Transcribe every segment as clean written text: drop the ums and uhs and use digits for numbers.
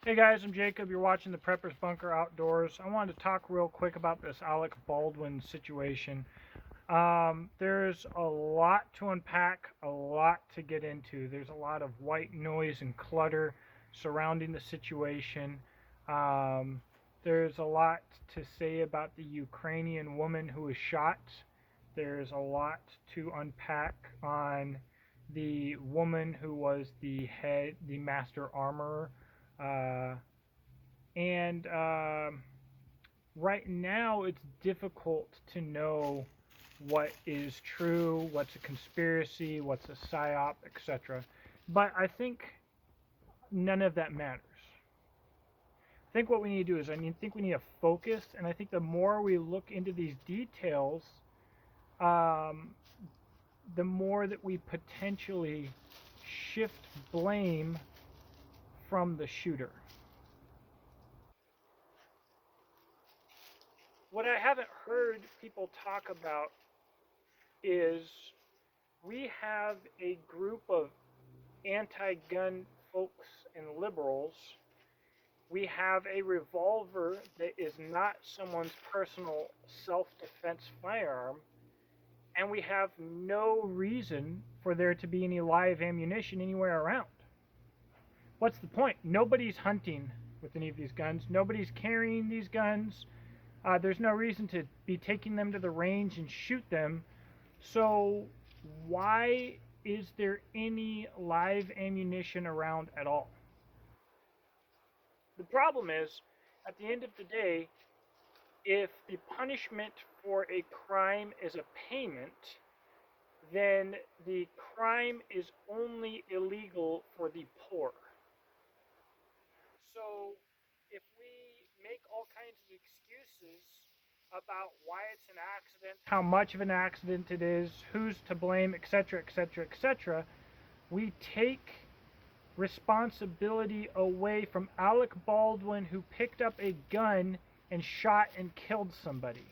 Hey guys, I'm Jacob. You're watching the Preppers Bunker Outdoors. I wanted to talk real quick about this Alec Baldwin situation. There's a lot to unpack, a lot to get into. There's a lot of white noise and clutter surrounding the situation. Um, there's a lot to say about the Ukrainian woman who was shot. There's a lot to unpack on the woman who was the master armorer. Uh, and Right now, it's difficult to know what is true, what's a conspiracy, what's a psyop, etc. But I think none of that matters. I think what we need to do is, think we need to focus, and I think the more we look into these details, um, the more that we potentially shift blame from the shooter. What I haven't heard people talk about is we have a group of anti gun folks and liberals. We have a revolver that is not someone's personal self defense firearm, and we have no reason for there to be any live ammunition anywhere around. What's the point? Nobody's hunting with any of these guns, nobody's carrying these guns. There's no reason to be taking them to the range and shoot them. So, why is there any live ammunition around at all? The problem is, at the end of the day, if the punishment for a crime is a payment, then the crime is only illegal for the poor. So, if we make all kinds of excuses about why it's an accident, how much of an accident it is, who's to blame, etc., etc., etc., we take responsibility away from Alec Baldwin, who picked up a gun and shot and killed somebody.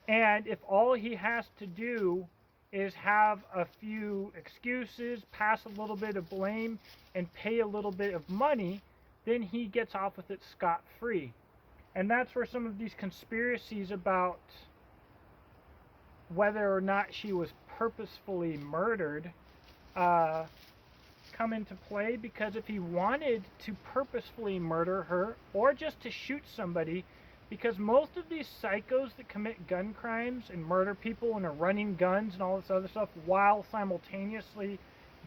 And if all he has to do is have a few excuses, pass a little bit of blame, and pay a little bit of money, then he gets off with it scot free. And that's where some of these conspiracies about whether or not she was purposefully murdered uh, come into play, because if he wanted to purposefully murder her or just to shoot somebody, because most of these psychos that commit gun crimes and murder people and are running guns and all this other stuff while simultaneously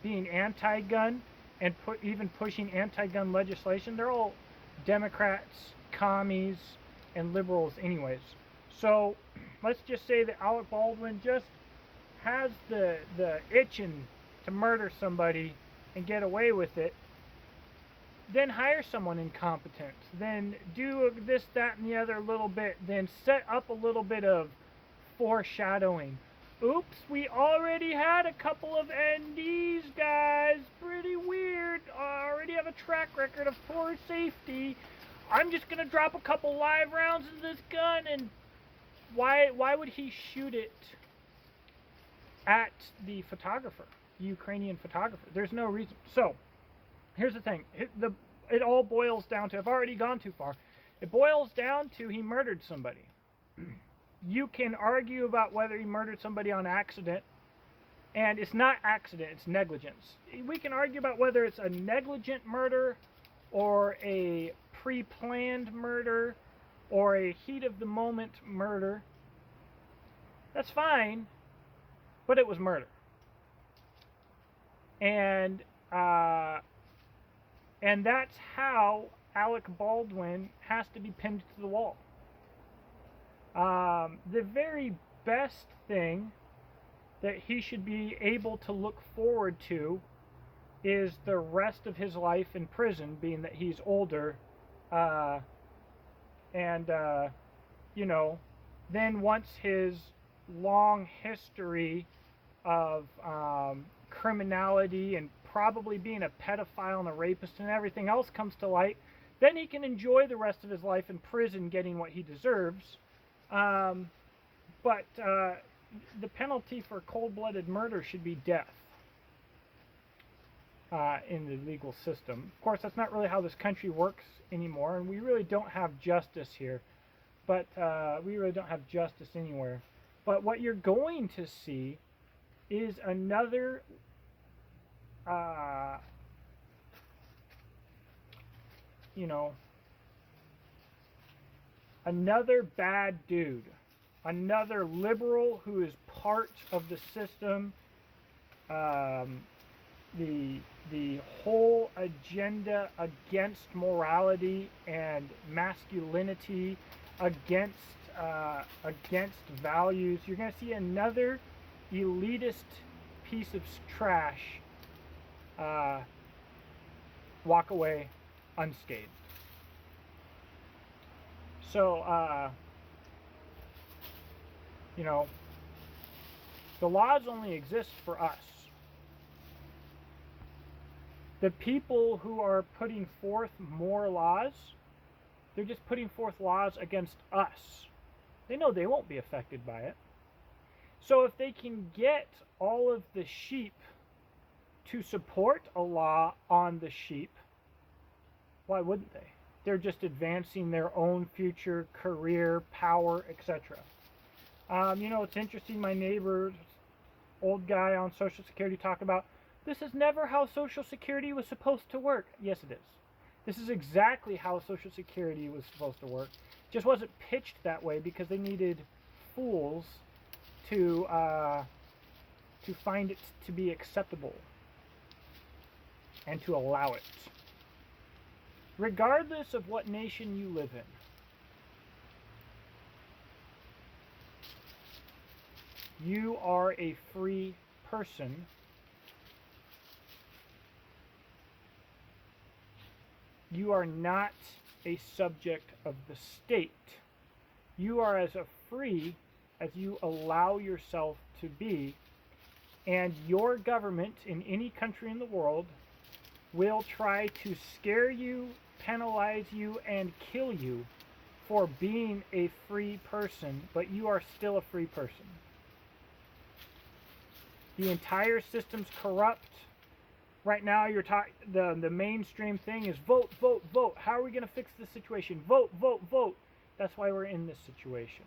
being anti-gun and even pushing anti-gun legislation, they're all Democrats, commies, and liberals anyways. So let's just say that Alec Baldwin just has the itching to murder somebody and get away with it. Then hire someone incompetent. Then do this, that, and the other a little bit. Then set up a little bit of foreshadowing. Oops, we already had a couple of NDs, guys. Pretty weird. I already have a track record of poor safety. I'm just gonna drop a couple live rounds into this gun, and why would he shoot it at the photographer, the Ukrainian photographer? There's no reason. So here's the thing. It all boils down to, I've already gone too far. It boils down to he murdered somebody. You can argue about whether he murdered somebody on accident, and it's not accident, it's negligence. We can argue about whether it's a negligent murder or a pre-planned murder or a heat of the moment murder. That's fine, but it was murder. And that's how Alec Baldwin has to be pinned to the wall. The very best thing that he should be able to look forward to is the rest of his life in prison, being that he's older. Uh, and, you know, then once his long history of criminality and probably being a pedophile and a rapist and everything else comes to light, then he can enjoy the rest of his life in prison getting what he deserves. But the penalty for cold-blooded murder should be death. in the legal system. Of course, that's not really how this country works anymore, and we really don't have justice here. But we really don't have justice anywhere. But what you're going to see is another you know, another bad dude, another liberal who is part of the system. The whole agenda against morality and masculinity, against values. You're going to see another elitist piece of trash walk away unscathed. So, you know, the laws only exist for us. The people who are putting forth more laws, they're just putting forth laws against us. They know they won't be affected by it. So if they can get all of the sheep to support a law on the sheep, why wouldn't they? They're just advancing their own future, career, power, etc. You know, it's interesting, my neighbor's old guy on Social Security talked about, this is never how Social Security was supposed to work. Yes, it is. This is exactly how Social Security was supposed to work. It just wasn't pitched that way because they needed fools to find it to be acceptable and to allow it. Regardless of what nation you live in, you are a free person. You are not a subject of the state. You are as free as you allow yourself to be, and your government in any country in the world will try to scare you, penalize you, and kill you for being a free person, but you are still a free person. The entire system's corrupt. Right now, the mainstream thing is vote, vote, vote. How are we going to fix this situation? Vote, vote, vote. That's why we're in this situation.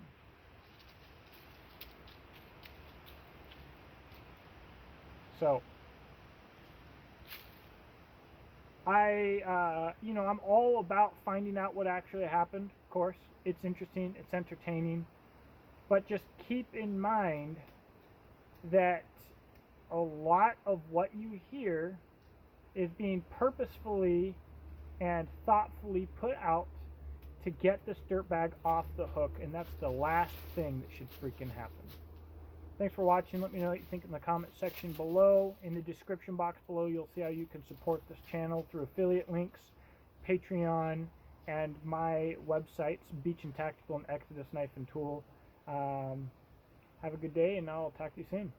So, I'm all about finding out what actually happened. Of course, it's interesting, it's entertaining, but just keep in mind that a lot of what you hear is being purposefully and thoughtfully put out to get this dirtbag off the hook, and that's the last thing that should freaking happen. Thanks for watching. Let me know what you think in the comment section below. In the description box below, you'll see how you can support this channel through affiliate links, Patreon, and my websites, Beach and Tactical and Exodus Knife and Tool. Have a good day, and I'll talk to you soon.